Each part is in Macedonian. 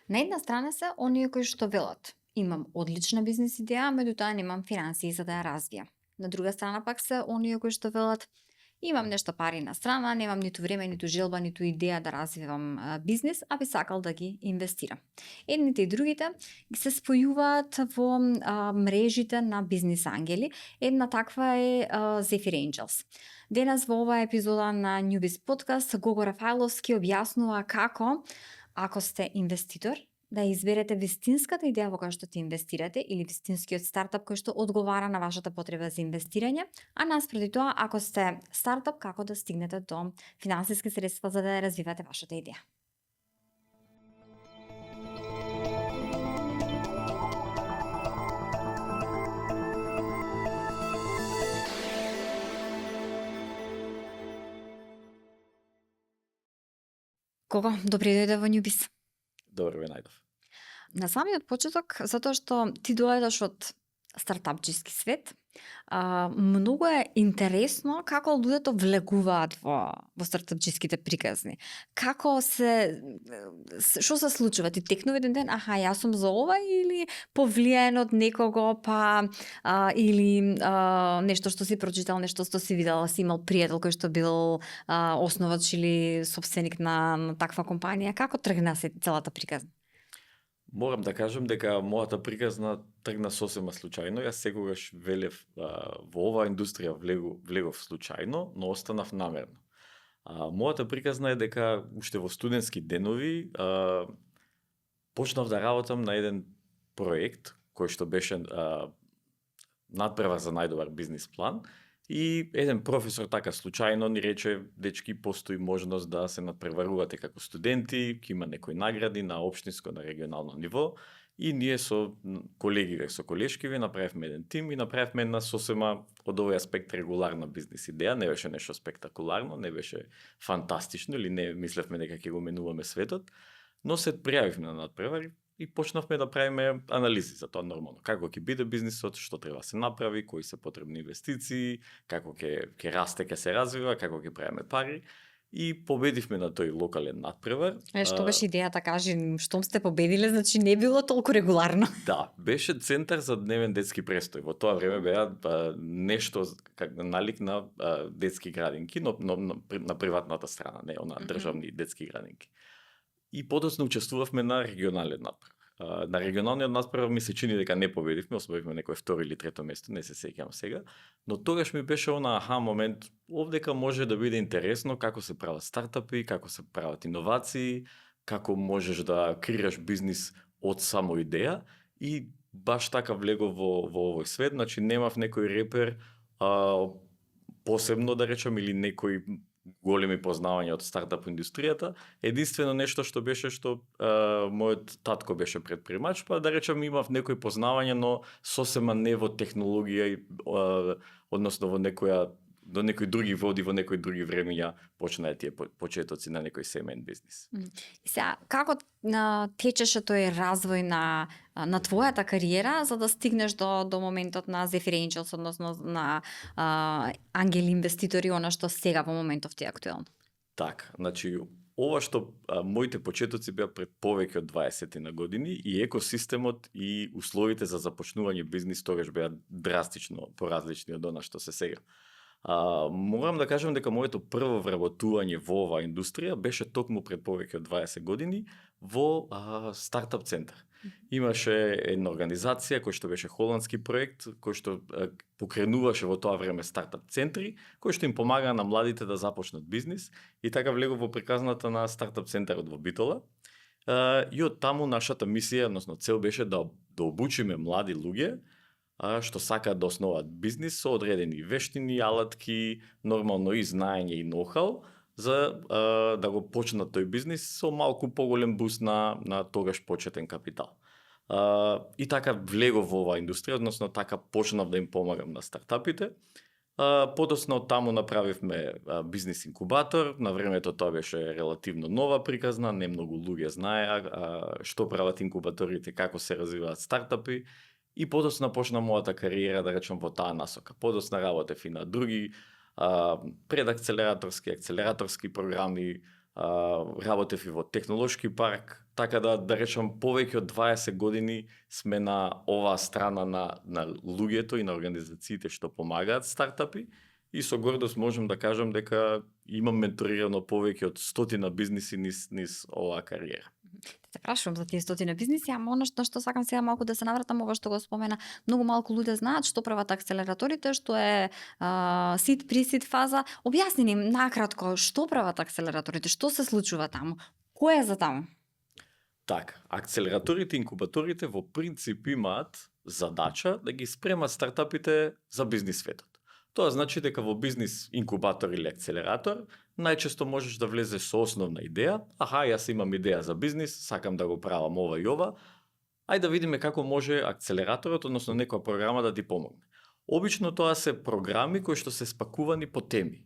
На една страна се оние кои што велат: имам одлична бизнис идеја, меѓутоа немам финансии за да ја развијам. На друга страна пак се оние кои што велат: имам нешто пари на страна, немам ниту време, ниту желба, ниту идеја да развивам бизнис, а би сакал да ги инвестирам. Едните и другите се спојуваат во мрежите на бизнис ангели. Една таква е Zephyr Angels. Денес во оваа епизода на Newbiz Podcast Гого Рафаиловски објаснува како, ако сте инвеститор, да изберете вистинската идеја во која што ти инвестирате или вистинскиот стартап кој што одговара на вашата потреба за инвестирање, а наспроти тоа, ако сте стартап, како да стигнете до финансиски средства за да ја развивате вашата идеја. Кого? Добри дојде во Newbiz. Добро ве најдов. На самиот почеток, затоа што ти доаѓаш од стартапчиски свет, многу е интересно како луѓето влегуваат во стартапчиските приказни. Како што се случува? Ти текнува еден ден, јас сум за ова, или повлијаен од некого, или нешто што си прочитал, нешто што си видел, си имал пријател кој што бил основач или собственик на таква компанија. Како тргна се целата приказна? Морам да кажам дека мојата приказна тргна сосема случајно. Јас секогаш велев во оваа индустрија влегов случајно, но останав намерно. Мојата приказна е дека уште во студентски денови почнав да работам на еден проект кој што беше надпревар за најдобар бизнис план. И еден професор така случајно ни рече: дечки, постои можност да се надпреварувате како студенти, ќе има некои награди на општинско, на регионално ниво. И ние со колегиве, со колешкиве направивме еден тим и направивме една сосема од овој аспект регуларна бизнис идеја. Не беше нешто спектакуларно, не беше фантастично или не мислевме дека ќе го менуваме светот, но се пријавивме на надпревари и почнавме да правиме анализи за тоа нормално. Како ќе биде бизнисот, што треба да се направи, кои се потребни инвестиции, како ќе расте, ќе се развива, како ќе правиме пари. И победивме на тој локален надпревар. Што беше идејата, кажи, штом сте победиле, значи не било толку регуларно. Да, беше центар за дневен детски престој. Во тоа време беа нешто налик на детски градинки, но на приватната страна, не на државни детски градинки. И подоцна учествувавме на регионален надпревар. На регионалниот надпревар ми се чини дека не победивме, освоивме некој второ или трето место, не се сеќавам сега, но тогаш ми беше момент, овдека може да биде интересно како се прават стартапи, како се прават иновации, како можеш да креираш бизнис од само идеја, и баш така влегов во овој свет. Значи немав некој репер посебно да речам или некој големи познавања од стартап индустријата. Единствено нешто што беше мојот татко беше претпримач, па да речам имав некои познавања, но сосема не во технологија, односно до некои други води, во некои други времења почнаа тие почетоци на некој семеен бизнис. И сега, како течеше тој развој на твојата кариера за да стигнеш до моментот на Zephyr Angels, односно на ангели инвеститори, она што сега во моментов ти е актуелно? Така, значи ова што моите почетоци беа пред повеќе од 20 на години, и екосистемот и условите за започнување бизнис тогаш беа драстично поразлични од она што се сега. Морам да кажам дека моето прво вработување во оваа индустрија беше токму пред повеќе од 20 години во стартап центар. Имаше една организација кој што беше холандски проект, кој што покренуваше во тоа време стартап центри, кој што им помага на младите да започнат бизнис, и така влегов во приказната на стартап центарот во Битола. И од таму нашата мисија, односно цел, беше да обучиме млади луѓе што сакаат да основаат бизнис со одредени вештини, алатки, нормално и знаење и ноу-хау, за да го почнат тој бизнис со малку поголем буст на тогаш почетен капитал. И така влегов во оваа индустрија, односно така почнав да им помагам на стартапите. Подоцна од таму направивме бизнис инкубатор. На времето тоа беше релативно нова приказна, не многу луѓе знаеа што прават инкубаторите, како се развиваат стартапи. И подоцна почна мојата кариера, да речем, во таа насока. Подоцна работев и на други предакцелераторски, акцелераторски програми, работев и во технолошки парк, така да речам повеќе од 20 години сме на оваа страна на луѓето и на организациите што помагаат стартапи и со гордост можам да кажам дека имам менторирано повеќе од 100 бизниси низ оваа кариера. Те прашувам за тие 100 бизниси, ама она што сакам сега малку да се навратам ова што го спомена, многу малку луѓе знаат што прават акселераторите, што е сид, присид фаза. Објасни ни накратко што прават акселераторите, што се случува таму, кој е за таму? Така, акселераторите и инкубаторите во принцип имаат задача да ги спремат стартапите за бизнис светот. Тоа значи дека во бизнис инкубатор или акселератор најчесто можеш да влезеш со основна идеја, јас имам идеја за бизнис, сакам да го правам ова и ова, ајде да видиме како може акселераторот, односно некоја програма да ти помогне. Обично тоа се програми кои што се спакувани по теми.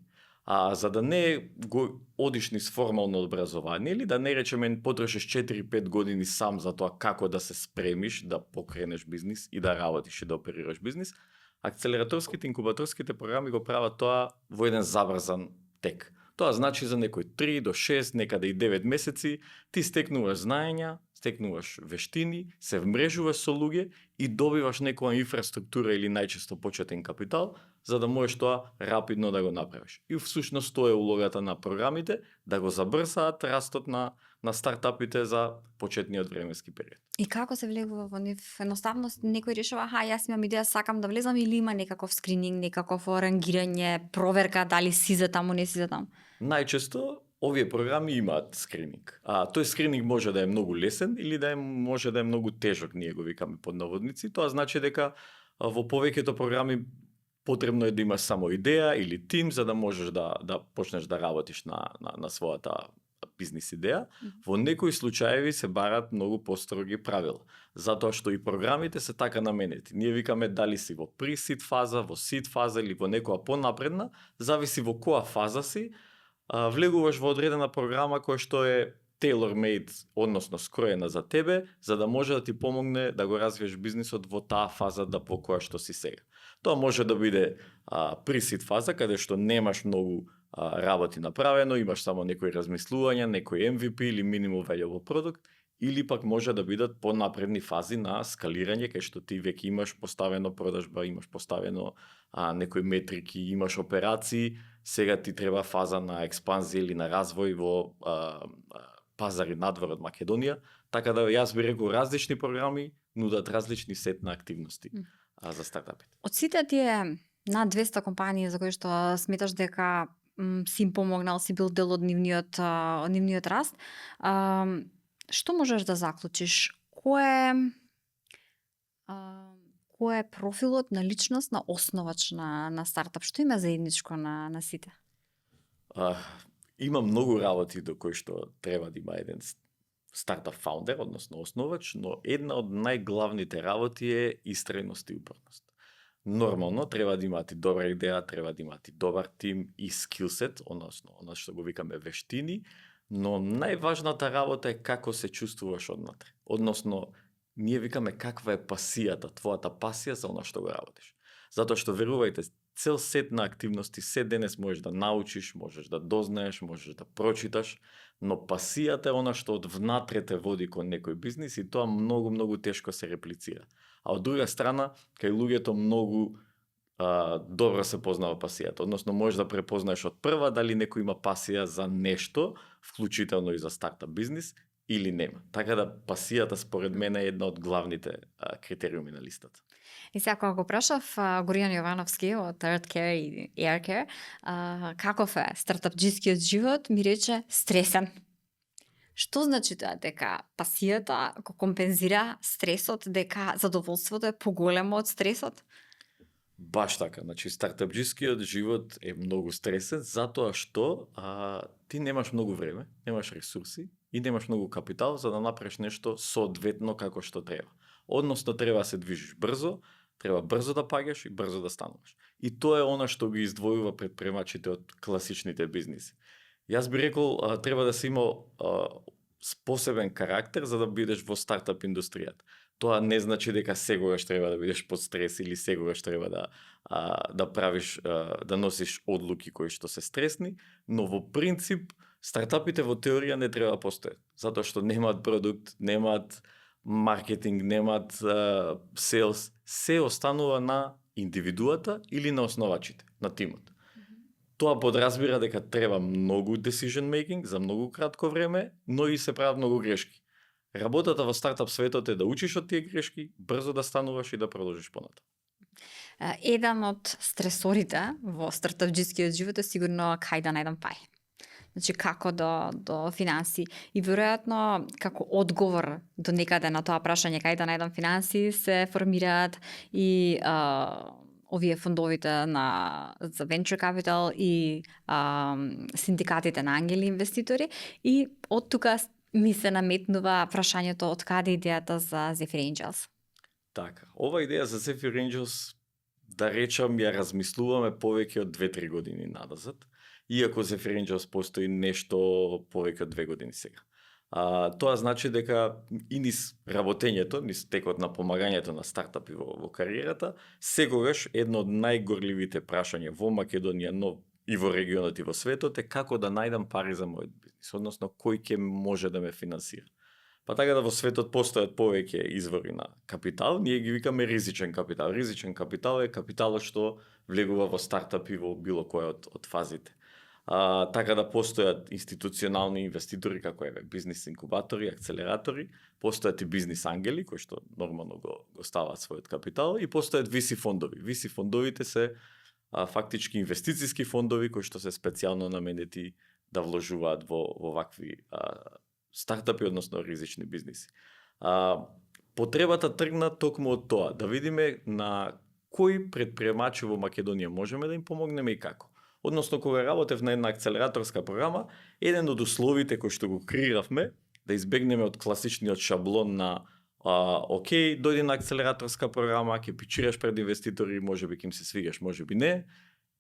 За да не го одиш низ формално образование или да не речеме потрошиш 4-5 години сам за тоа како да се спремиш да покренеш бизнис и да работиш и да оперираш бизнис, акселераторските инкубаторските програми го прават тоа во еден забрзан тек. Тоа значи за некои 3 до 6, некаде и 9 месеци, ти стекнуваш знаења, стекнуваш вештини, се вмрежуваш со луѓе и добиваш некоја инфраструктура или најчесто почетен капитал, за да можеш тоа рапидно да го направиш. И всушност тоа е улогата на програмите, да го забрзаат растот на стартапите за почетниот временски период. И како се влегува во нив? Едноставно некој решава, јас имам идеја, сакам да влезам, или има некаков скрининг, некаков рангирање, проверка дали си за таму, не си за таму? Најчесто овие програми имаат скрининг. Тој скрининг може да е многу лесен или може да е многу тежок, ние го викаме под наводници. Тоа значи дека во повеќето програми потребно е да имаш само идеја или тим за да можеш да почнеш да работиш на својата бизнис идеја. Во некои случаеви се барат многу построги правила, затоа што и програмите се така наменети. Ние викаме дали си во pre-seed фаза, во seed фаза или во некоја понапредна, зависи во која фаза си, влегуваш во одредена програма која што е tailor-made, односно скроена за тебе, за да може да ти помогне да го развиеш бизнисот во таа фаза во која што си сега. Тоа може да биде pre-seed фаза, каде што немаш многу работи направено, имаш само некои размислувања, некој MVP или minimum valuable product, или пак може да бидат понапредни фази на скалирање, кај што ти веќе имаш поставено продажба, имаш поставено некои метрики, имаш операции, сега ти треба фаза на експанзија или на развој во пазари надвор од Македонија, така да јас би рекол различни програми нудат различни сет на активности за стартапите. Од сите тие над 200 компании за кои што сметаш дека си им помогнал, си бил дел од нивниот раст, што можеш да заклучиш? Кој е профилот на личност на основач на стартап? Што има заедничко на сите? Има многу работи до кои што треба да има еден стартап фаундер, односно основач, но една од најглавните работи е истрајност и упорност. Нормално треба да имате добра идеја, треба да имате добар тим и скилсет, односно она што го викаме вештини, но најважната работа е како се чувствуваш однатре. Односно, ние викаме каква е пасијата, твојата пасија за она што го работиш. Затоа што верувајте, цел сет на активности се денес можеш да научиш, можеш да дознаеш, можеш да прочиташ, но пасијата е она што од внатре те води кон некој бизнис и тоа многу тешко се реплицира. А од друга страна, кај луѓето многу добро се познава пасијата. Односно, можеш да препознаеш од прва дали некој има пасија за нешто, вклучително и за стартап бизнис, или нема. Така да пасијата според мене е една од главните критериуми на листата. И сега кога го прашав Горијан Јовановски од Earth Care и Air Care, каков е стартапџискиот живот, ми рече стресен. Што значи тоа? Дека пасијата го компензира стресот, дека задоволството е поголемо од стресот? Баш така, значи стартапџискиот живот е многу стресен затоа што ти немаш многу време, немаш ресурси и немаш многу капитал за да направиш нешто соодветно како што треба. Односно треба да се движиш брзо, треба брзо да паѓаш и брзо да стануваш. И тоа е она што ги издвојува претпремачите од класичните бизниси. Јас би рекол треба да се има посебен карактер за да бидеш во стартап индустријата. Тоа не значи дека сегогаш треба да бидеш под стрес или сегогаш треба да правиш, да носиш одлуки кои што се стресни, но во принцип Стартапите во теорија не треба да постојат, затоа што немаат продукт, немаат маркетинг, немаат селс, се останува на индивидуата или на основачите, на тимот. Тоа подразбира дека треба многу decision making за многу кратко време, но и се прават многу грешки. Работата во стартап светот е да учиш од тие грешки, брзо да стануваш и да продолжиш понатаму. Еден од стресорите во стартапџискиот живот е сигурно кај да најдам пари. Значи како до финанси и веројатно како одговор до некаде на тоа прашање кај да најдам финанси се формираат и овие фондовите за venture capital и синдикатите на ангели инвеститори и од тука ми се наметнува прашањето од каде идејата за Zephyr Angels. Така, ова идеја за Zephyr Angels, да речам, ја размислуваме повеќе од 2-3 години надазад, иако Zephyr Angels постои нешто повеќе од 2 години сега. Тоа значи дека и низ работењето, низ текот на помагањето на стартапи во кариерата, секогаш едно од најгорливите прашања во Македонија, но и во регионот и во светот е како да најдам пари за мојот бизнис, односно кој ќе може да ме финансира. Па така да во светот постојат повеќе извори на капитал, ние ги викаме ризичен капитал. Ризичен капитал е капиталот што влегува во стартапи во било која од фазите. Така да постојат институционални инвеститори како еве бизнис инкубатори, акцелератори, постојат и бизнис ангели кои што нормално го ставаат својот капитал и постојат VC фондови. VC фондовите се фактички инвестициски фондови кои што се специјално наменети да вложуваат во вакви стартапи, односно ризични бизниси. Потребата тргна токму од тоа, да видиме на кои предприемачи во Македонија можеме да им помогнеме и како. Односно, кога работев на една акцелераторска програма, еден од условите кои што го креиравме, да избегнеме од класичниот шаблон на окей, дојди на акцелераторска програма, ќе пичираш пред инвеститори, можеби ќе им се свигаш, можеби не,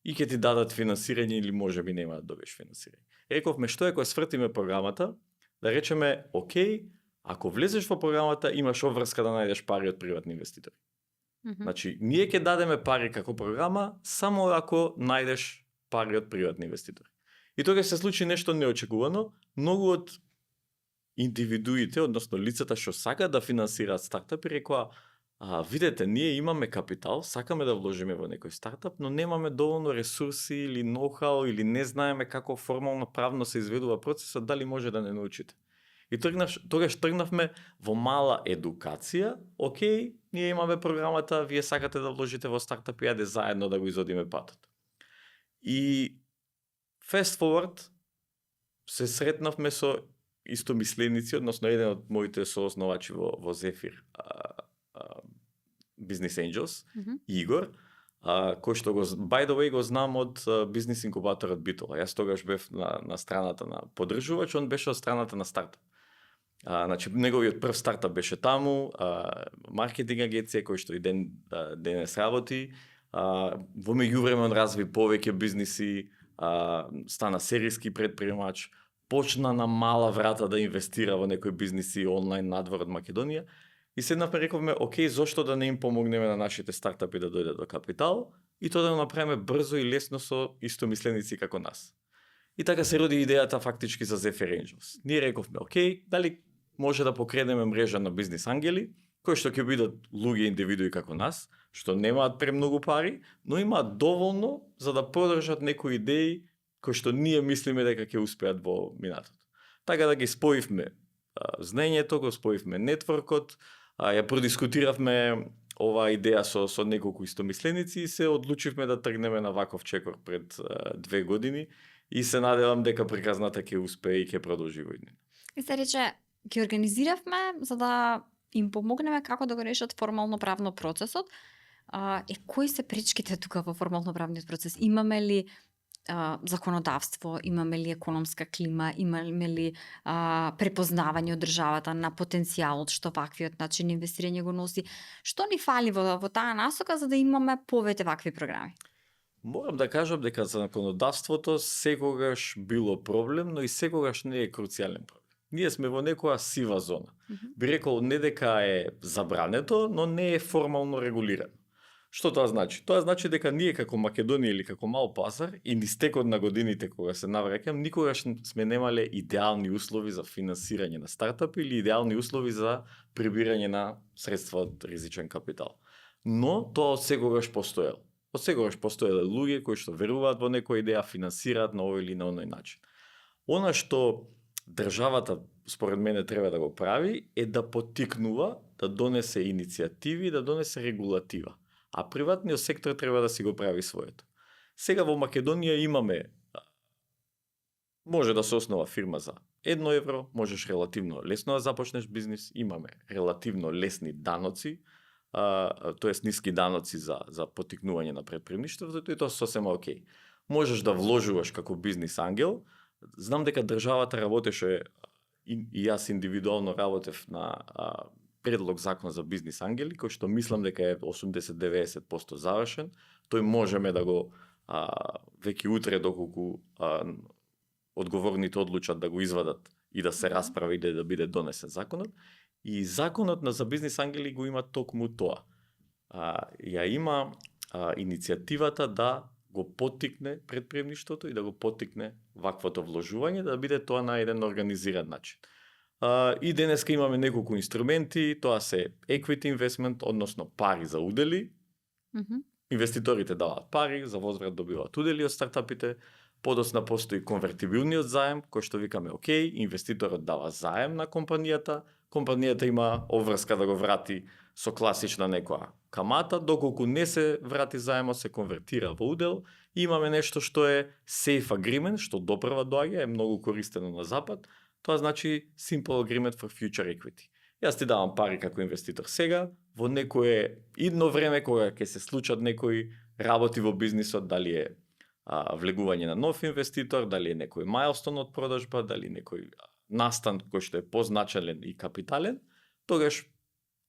и ќе ти дадат финансирање или можеби нема да добиеш финансирање. Рековме, што е кога свртиме програмата, да речеме, окей, ако влезеш во програмата, имаш обврска да најдеш пари од приватни инвеститори. Значи, ние ќе дадеме пари како програма, само ако најдеш пари од приватни инвеститори. И тога се случи нешто неочекувано, многу од индивидуите, односно лицата што сакаат да финансираат стартапи, рекоа, видете, ние имаме капитал, сакаме да вложиме во некој стартап, но немаме доволно ресурси или ноу-хау или не знаеме како формално правно се изведува процесот, дали може да не научите. И тогаш тргнавме во мала едукација, окей, ние имаме програмата, вие сакате да вложите во стартапи, ајде заедно да го изодиме патот. И fast forward се сретнавме со истомисленици, односно еден од моите соосновачи во Zephyr Business Angels, Игор, кој што го, by the way, го знам од бизнис инкубаторот Битола. Јас тогаш бев на страната на поддржувач, он беше од страната на стартап. Значи, неговиот прв стартап беше таму, маркетинг агенција кој што и денес работи. Во меѓувреме он разви повеќе бизниси, стана серијски предприемач, почна на мала врата да инвестира во некои бизниси онлайн надвор од Македонија. И седнавме рековме, окей, зошто да не им помогнеме на нашите стартапи да дојдат до капитал и тоа да го направиме брзо и лесно со истомисленици како нас. И така се роди идејата фактички за Zephyr Angels. Ние рековме, окей, дали може да покренеме мрежа на бизнис ангели, кои што ќе бидат луѓе индивидуи како нас, што немаат премногу пари, но имаат доволно за да подржат некои идеи кои што ние мислиме дека ќе успеат во минатото. Така да ги споивме знаењето, го споивме нетворкот, ја продискутиравме оваа идеја со неколку истомисленици и се одлучивме да тргнеме на ваков чекор пред 2 години и се надевам дека приказната ќе успее и ќе продолжи во иднина. И се рече, ги организиравме за да им помогнеме како да го решат формално правно процесот. Кои се пречките тука во формално правниот процес? Имаме ли законодавство, имаме ли економска клима, имаме ли препознавање од државата на потенцијалот што ваквиот начин инвестирање го носи? Што ни фали во таа насока за да имаме повеќе вакви програми? Морам да кажам дека законодавството секогаш било проблем, но и секогаш не е круцијален проблем. Ние сме во некоја сива зона. Би рекол не дека е забрането, но не е формално регулирано. Што тоа значи? Тоа значи дека ние како Македонија или како мал пазар и низ текот на годините кога се навраќам, никогаш сме немале идеални услови за финансирање на стартапи или идеални услови за прибирање на средства од ризичен капитал. Но тоа одсекогаш постоело. Одсекогаш постоеле луѓе кои што веруваат во некоја идеја, финансираат на овој или на оној начин. Она што државата според мене треба да го прави е да поттикнува, да донесе иницијативи, да донесе регулатива. А приватниот сектор треба да си го прави своето. Сега во Македонија имаме, може да се основа фирма за 1 евро, можеш релативно лесно да започнеш бизнис, имаме релативно лесни даноци, тоест ниски даноци за поттикнување на претприемништвото и тоа сосема окей. Можеш да вложуваш како бизнис ангел. Знам дека државата работеше и јас индивидуално работев на предлог закон за бизнис ангели, кој што мислам дека е 80-90% завршен. Тој можеме да го веќе утре доколку одговорните одлучат да го извадат и да се расправи и да биде донесен законот. И законот за бизнис ангели го има токму тоа. Ја има иницијативата да го поттикне претприемништвото и да го поттикне ваквото вложување, да биде тоа на еден организиран начин. И денеска имаме неколку инструменти, тоа се equity investment, односно пари за удели. Инвеститорите даваат пари, за возврат добиваат удели од стартапите. Подоцна постои конвертибилниот заем, кој што викаме окей, инвеститорот дава заем на компанијата, компанијата има обврска да го врати со класична некоја камата, доколку не се врати заемот, се конвертира во удел. И имаме нешто што е safe agreement, што допрва доаѓа, е многу користено на запад. Тоа значи simple agreement for future equity. Јас ти давам пари како инвеститор сега, во некое идно време кога ќе се случат некои работи во бизнисот, дали е влегување на нов инвеститор, дали е некој мајлстон од продажба, дали некој настан кој што е позначален и капитален, тогаш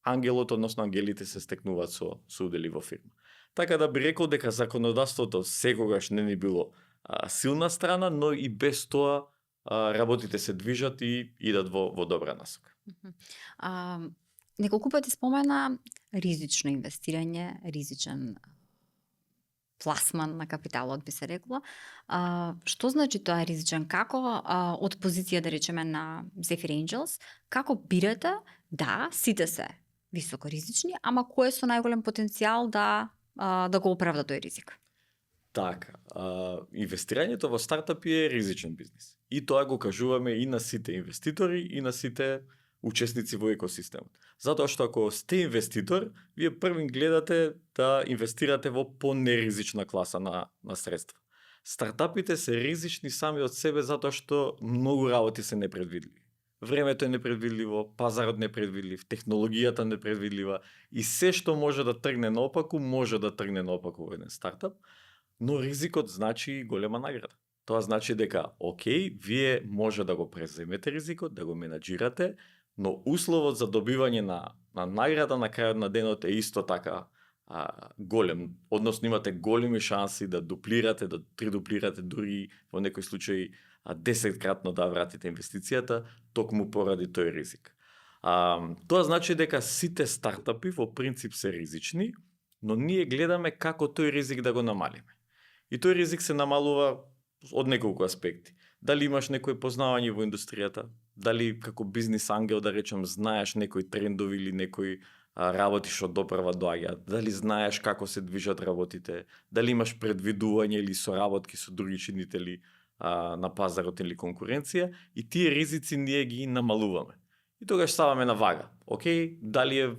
ангелот, односно ангелите се стекнуваат со удели во фирма. Така да би рекол дека законодавството секогаш не ни било силна страна, но и без тоа работите се движат и идат во добра насока. Неколку пати спомена ризично инвестирање, ризичен пласман на капиталот, би се рекло. Што значи тоа ризичен? Како од позиција, да речеме, на Zephyr Angels, како бирате? Да, сите се високо ризични, ама кој е со најголем потенцијал да го оправда тој ризик? Така, инвестирањето во стартапи е ризичен бизнис. И тоа го кажуваме и на сите инвеститори, и на сите учесници во екосистемот. Затоа што ако сте инвеститор, вие првин гледате да инвестирате во понеризична класа на средства. Стартапите се ризични сами од себе затоа што многу работи се непредвидливи. Времето е непредвидливо, пазарот непредвидлив, технологијата непредвидлива и се што може да тргне наопаку, може да тргне наопаку во еден стартап, но ризикот значи голема награда. Тоа значи дека, окей, вие може да го преземете ризикот, да го менаџирате, но условот за добивање на награда на крајот на денот е исто така голем. Односно имате големи шанси да дуплирате, да тридуплирате, дури во некој случај 10-кратно да вратите инвестицијата, токму поради тој ризик. Тоа значи дека сите стартапи во принцип се ризични, но ние гледаме како тој ризик да го намалиме. И тој ризик се намалува од неколку аспекти. Дали имаш некој познавање во индустријата, дали како бизнис ангел, да речем, знаеш некои трендови или некои работи што допрва доаѓаат, дали знаеш како се движат работите, дали имаш предвидување или соработки со други чинители на пазарот или конкуренција, и тие ризици ние ги намалуваме. И тогаш ставаме на вага. Океј, дали е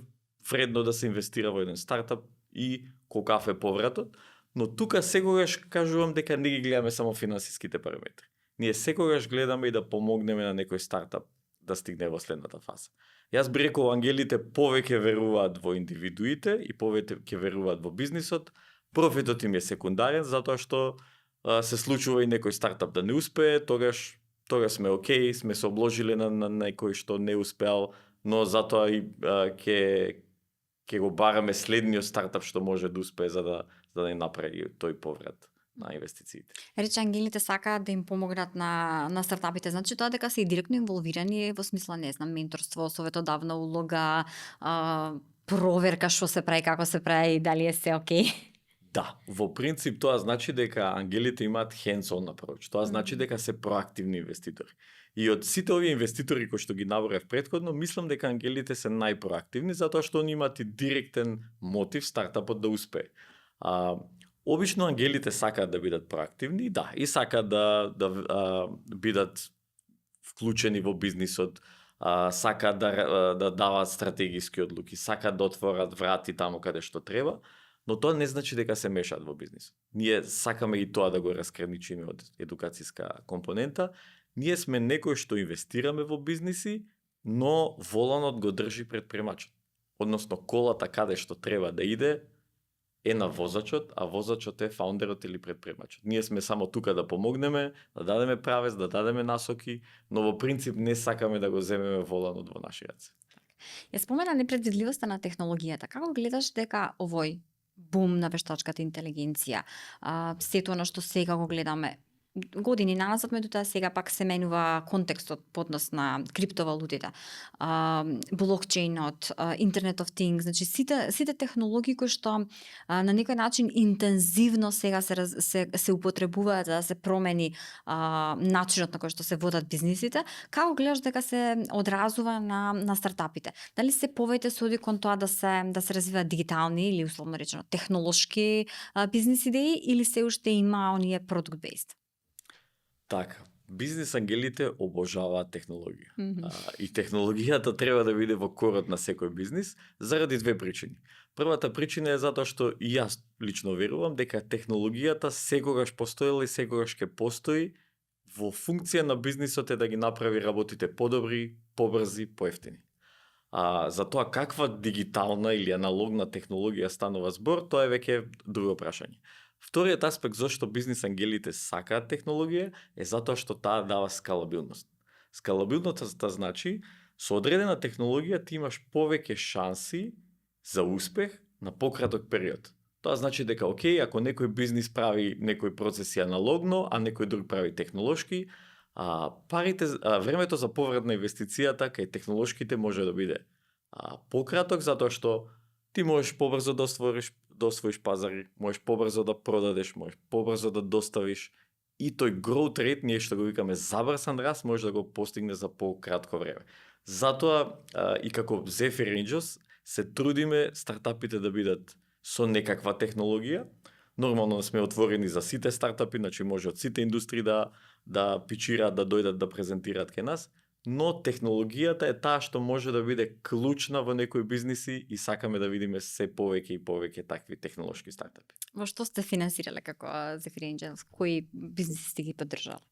вредно да се инвестира во еден стартап и колкав е повратот, но тука секогаш кажувам дека не ги гледаме само финансиските параметри. Ние секогаш гледаме и да помогнеме на некој стартап да стигне во следната фаза. Јас би рекол, ангелите повеќе веруваат во индивидуите и повеќе веруваат во бизнисот. Профитот им е секундарен, затоа што се случува и некој стартап да не успее, тогаш сме окей, сме се обложиле на некој што не успеал, но затоа и ќе го бараме следниот стартап што може да успее за да не направи тој поврат на инвестициите. Рече, ангелите сакаат да им помогнат на стартапите. Значи тоа дека се и директно инволвирани во смисла, не знам, менторство, советодавна улога, проверка што се прави, како се прави и дали е се окей. Да, во принцип тоа значи дека ангелите имаат hands-on approach. Тоа значи дека се проактивни инвеститори. И од сите овие инвеститори кои што ги наборев претходно, мислам дека ангелите се најпроактивни затоа што они имаат и директен мотив стартапот да успее. Обично ангелите сакаат да бидат проактивни, да, и сакаат да бидат вклучени во бизнисот, сакаат да даваат стратегиски одлуки, сакаат да отворат врати таму каде што треба, но тоа не значи дека се мешаат во бизнис. Ние сакаме и тоа да го разграничиме од едукацијска компонента. Ние сме некои што инвестираме во бизниси, но воланот го држи претпремачот. Односно, колата каде што треба да иде е на возачот, а возачот е фаундерот или претпремачот. Ние сме само тука да помогнеме, да дадеме правец, да дадеме насоки, но во принцип не сакаме да го земеме воланот во наши раце. Ја спомена непредвидливоста на технологијата. Како гледаш дека овој бум на вештачката интелигенција, сето на што сега го гледаме, години назад, меѓутоа сега пак се менува контекстот по однос на криптовалутите, блокчейнот, Internet of Things, значи сите технологии кои што на некој начин интензивно сега се употребуваат за да се промени начинот на кој што се водат бизнисите. Како гледаш дека се одразува на стартапите? Дали се повеќе се оди кон тоа да се развиваат дигитални или условно речено технолошки бизнис идеи или се уште има оние product based? Така, бизнис ангелите обожаваат технологија. И технологијата треба да биде во корот на секој бизнис заради две причини. Првата причина е затоа што и јас лично верувам дека технологијата секогаш постоела и секогаш ќе постои во функција на бизнисот е да ги направи работите подобри, побрзи, поевтини. За тоа каква дигитална или аналогна технологија станува збор, тоа е веќе друго прашање. Вториот аспект зашто бизнис ангелите сакаат технологија е затоа што таа дава скалабилност. Скалабилноста значи со одредена технологија ти имаш повеќе шанси за успех на пократок период. Тоа значи дека окей, ако некој бизнис прави некои процеси аналогно, а некој друг прави технолошки, времето за поврат на инвестицијата кај технолошките може да биде пократок затоа што ти можеш побрзо да освоиш пазари, можеш побрзо да продадеш, можеш побрзо да доставиш и тој growth rate, ние што го викаме забрсан раст, може да го постигне за пократко време. Затоа и како Zephyr Angels се трудиме стартапите да бидат со некаква технологија. Нормално сме отворени за сите стартапи, значи може од сите индустрии да пичираат, да дојдат да презентираат кај нас, но технологијата е таа што може да биде клучна во некои бизниси и сакаме да видиме се повеќе и повеќе такви технолошки стартапи. Во што сте финансирале како Zephyr Angels? Кои бизниси сте ги поддржале?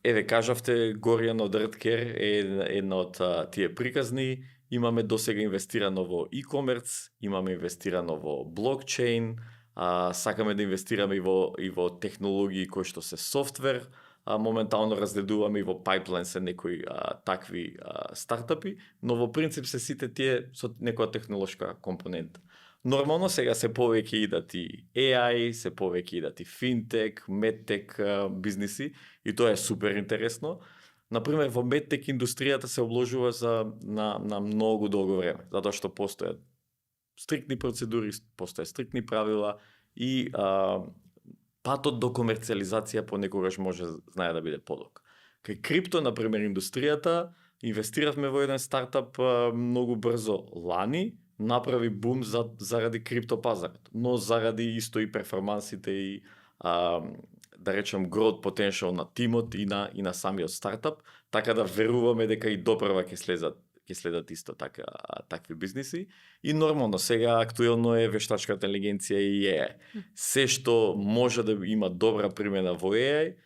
Еве кажавте Горијан од Redcare е една од тие приказни. Имаме досега инвестирано во e-commerce, имаме инвестирано во блокчейн, сакаме да инвестираме и во технологии кои што се софтвер. Моментално разгледуваме и во pipeline се некои такви стартапи, но во принцип се сите тие со некоја технолошка компонента. Нормално сега се повеќе идат и AI, се повеќе идат и финтек, медтек бизниси и тоа е супер интересно. Например, во медтек индустријата се обложува на многу долго време, затоа што постојат стриктни процедури, постојат стриктни правила и патот до комерцијализација понекогаш може знае да биде подолг. Кај крипто, например, индустријата, инвестиравме во еден стартап многу брзо лани, направи бум заради крипто пазарот, но заради исто и перформансите и да речем growth potential на тимот и на самиот стартап, така да веруваме дека и доправа ќе следат исто така такви бизниси. И нормално сега актуелно е вештачката интелигенција и AI. Се што може да има добра примена во AI,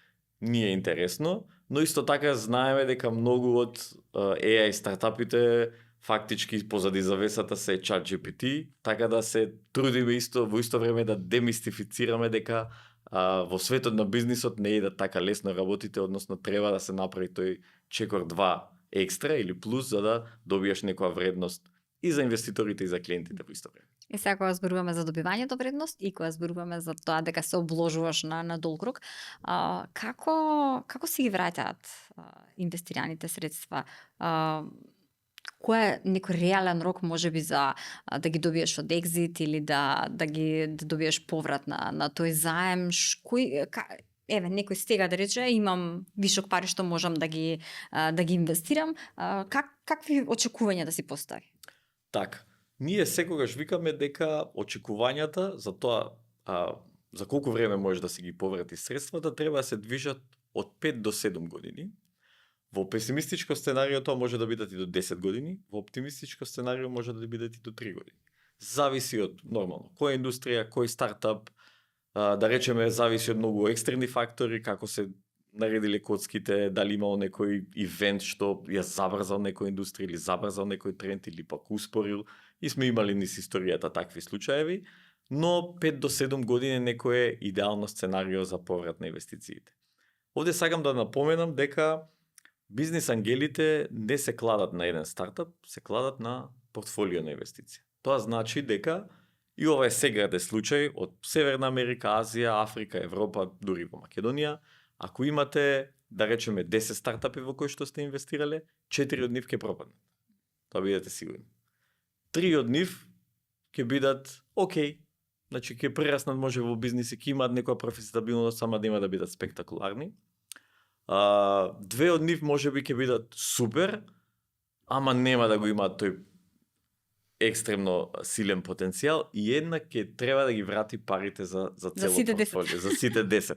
ни е интересно, но исто така знаеме дека многу од AI стартапите фактички позади завесата се ChatGPT, така да се трудиме во исто време да демистифицираме дека во светот на бизнисот не е да така лесно работите, односно треба да се направи тој чекор 2 екстра или плюс за да добиеш некоја вредност и за инвеститорите и за клиентите во исто време. И сега кога зборуваме за добивањето вредност и кога зборуваме за тоа дека се обложуваш на долг рок, како си ги враќаат инвестираните средства? кој е некој реален рок можеби за да ги добиеш од екзит или да добиеш поврат на тој заем, еве некој стега да рече имам вишок пари што можам да ги инвестирам, какви очекувања да си постави? Така, ние секогаш викаме дека очекувањата за тоа за колку време може да си ги поврати средствата треба да се движат од 5 до 7 години. Во песимистичко сценарио тоа може да бидат и до 10 години, во оптимистичко сценарио може да бидат и до 3 години. Зависи од нормално која индустрија, кој стартап, да речеме зависи од многу екстерни фактори, како се наредиле коцките, дали имало некој ивент што ја забрзал некоја индустрија или забрзал некој тренд или пак успорил, и сме имали низ историјата такви случаеви, но 5 до 7 години некој е идеално сценарио за поврат на инвестициите. Овде сакам да напоменам дека бизнис ангелите не се кладат на еден стартап, се кладат на портфолио на инвестиција. Тоа значи дека, и ова е сеграде случај од Северна Америка, Азија, Африка, Европа, дури во Македонија, ако имате, да речеме, 10 стартапи во кои што сте инвестирале, 4 од нив ќе пропаднат. Тоа бидете сигурни. 3 од нив ќе бидат окей, значи ќе прераснат може во бизниси, ќе имаат некоја профитабилност, сама да има да бидат спектакуларни. 2 од нив можеби ќе бидат супер, ама нема да го имаат тој екстремно силен потенцијал, и една ќе треба да ги врати парите за целото портфолио, за сите 10.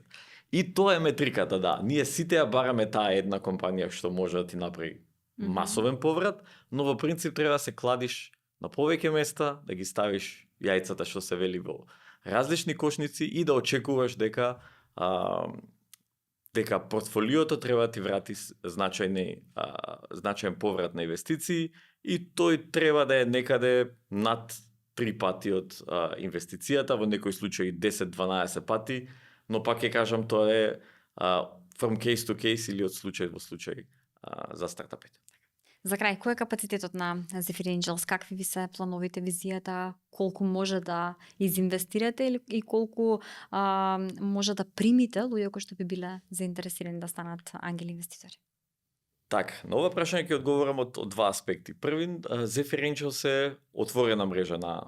И тоа е метриката, да. Ние сите ја бараме таа една компанија што може да ти направи масовен поврат, но во принцип треба да се кладиш на повеќе места, да ги ставиш јајцата што се вели во различни кошници и да очекуваш дека портфолиото треба да ти врати значаен поврат на инвестиции, и тој треба да е некаде над 3 пати од инвестицијата, во некои случаи 10-12 пати, но пак ќе кажам тоа е from case to case или од случај во случај за стартапите. За крај, кој е капацитетот на Zephyr Angels? Какви ви се плановите, визијата, колку може да изинвестирате и колку може да примите луѓе кои што би биле заинтересирани да станат ангели инвеститори? Така, на ова прашање ќе одговорам од два аспекти. Први, Zephyr Angels е отворена мрежа на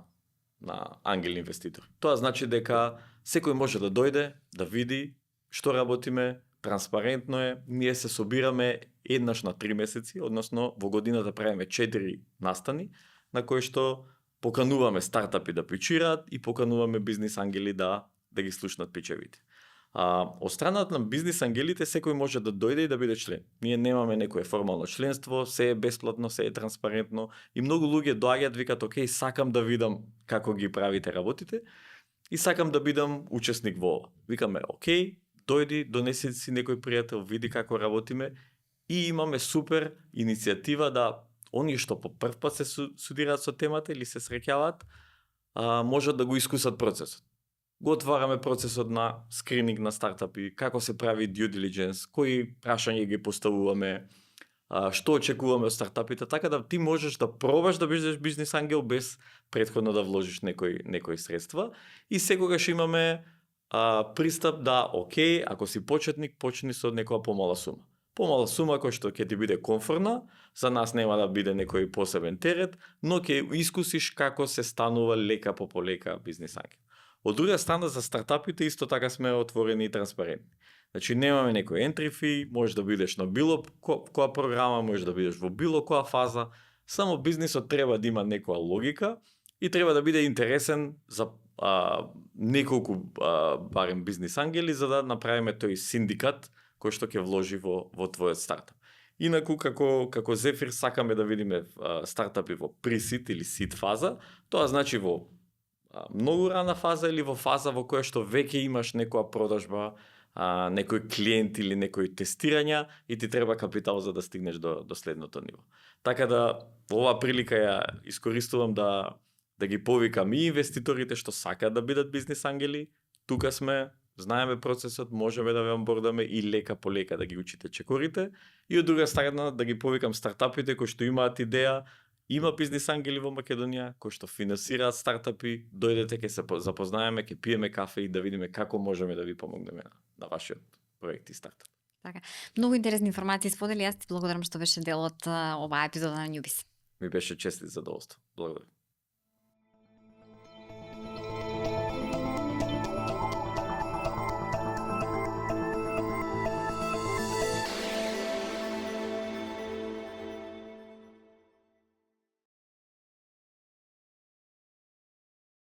ангели инвеститори. Тоа значи дека секој може да дојде, да види што работиме, транспарентно е, ние се собираме еднаш на 3 месеци, односно во годината правиме 4 настани, на кои што покануваме стартапи да пичираат и покануваме бизнис ангели да ги слушнат пичевите. Од страната на бизнис ангелите секој може да дојде и да биде член. Ние немаме некое формално членство, се е бесплатно, се е транспарентно, и многу луѓе доаѓаат, викаат окей, сакам да видам како ги правите работите и сакам да бидам учесник во ова. Викаме окей, дојди, донеси си некој пријател, види како работиме, и имаме супер иницијатива да оние што по прв пат се студираат со темата или се среќаваат, можат да го искусат процесот. Го отвараме процесот на скрининг на стартапи, како се прави due diligence, кои прашања ги поставуваме, што очекуваме од стартапите, така да ти можеш да пробаш да бидеш бизнис ангел без претходно да вложиш некои средства, и секогаш имаме пристап да, окей, ако си почетник, почни со некоја помала сума. Помала сума која што ќе ти биде комфортна, за нас нема да биде некој посебен терет, но ќе искусиш како се станува лека по полека бизнис ангел. Од друга страна, за стартапите исто така сме отворени и транспарентни. Значи немаме некој entry fee, можеш да бидеш на било која програма, можеш да бидеш во било која фаза, само бизнисот треба да има некоја логика и треба да биде интересен за неколку барем бизнис ангели, за да направиме тој синдикат кој што ќе вложи во твојот стартап. Инаку, како Zephyr сакаме да видиме стартапи во pre-seed или seed фаза, тоа значи во многу рана фаза или во фаза во која што веќе имаш некоја продажба, некој клиент или некои тестирања и ти треба капитал за да стигнеш до следното ниво. Така да, оваа прилика ја искористувам да ги повикам и инвеститорите што сакаат да бидат бизнис ангели. Тука сме, знаеме процесот, можеме да ве онбордаме и лека по лека да ги учите чекорите. И од друга страна да ги повикам стартапите кои што имаат идеја. Има бизнис ангели во Македонија кои што финансираат стартапи, дојдете, ќе се запознаеме, ќе пиеме кафе и да видиме како можеме да ви помогнеме на вашиот проект и стартап. Така. Многу интересни информации сподели, јас ти благодарам што беше дел од оваа епизода на Newbies. Ми беше чест и задоволство. Благодарам.